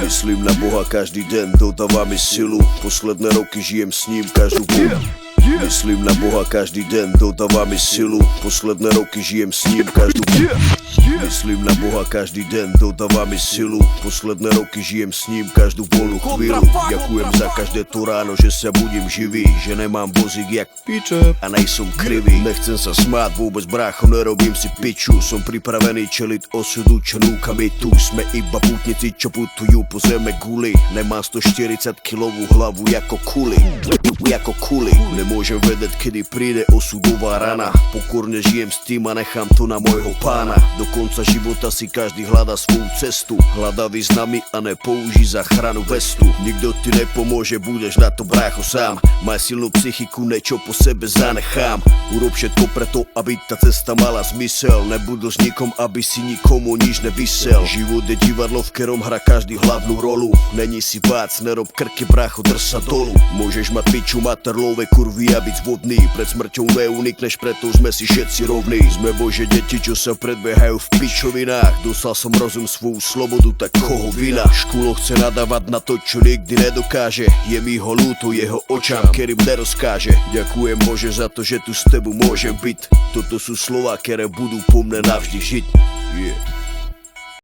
Myslím na Boha každý den, dodává mi silu. Posledné roky žijem s ním každou chvíli. Myslím na Boha každý den, dodává mi silu. Posledné roky žijem s ním každou chvíli. Myslím na Boha každý den, dodává mi silu. Posledné roky žijem s ním každou volnú chvíľu. Ďakujem za každé to ráno, že sa budím živý, že nemám vozík jak piče a nejsom krivý. Nechcem sa smáť vôbec, brácho, nerobím si piču. Som pripravený čeliť osudu, čo núka mi tu. Sme iba pútnici, čo putujú po zeme guli. Nemám 140 kilovú hlavu jako kuli. Nemôžem vedieť, kedy príde osudová rana. Pokorne žijem s tým a nechám to na môjho pána. Do konca života si každý hľadá svoju cestu. Hľadá významy a nepouží záchranu vestu. Nikto ti nepomôže, budeš na to, brácho, sám. Maj silnú psychiku, niečo po sebe zanechám. Urob všetko preto, aby tá cesta mala zmysel. Nebudol s nikom, aby si nikomu nič nevysel. Život je divadlo, v ktorom hrá každý hlavnú rolu. Není si vác, nerob krky, brácho, drž sa dolu. Môžeš mať piču, materlové kurvy a byť vodný. Pred smrťou neunikneš, preto sme si všetci rovní. Sme bože deti, čo sa predbiehajú v pičovinách. Dostal som rozum, svoju slobodu, tak koho vina? Škulo chce nadávať na to, čo nikdy nedokáže. Je mi ho ľúto, jeho očám, ktorým nerozkáže. Ďakujem Bože za to, že tu s tebou môžem byť. Toto sú slova, ktoré budú po mne navždy žiť.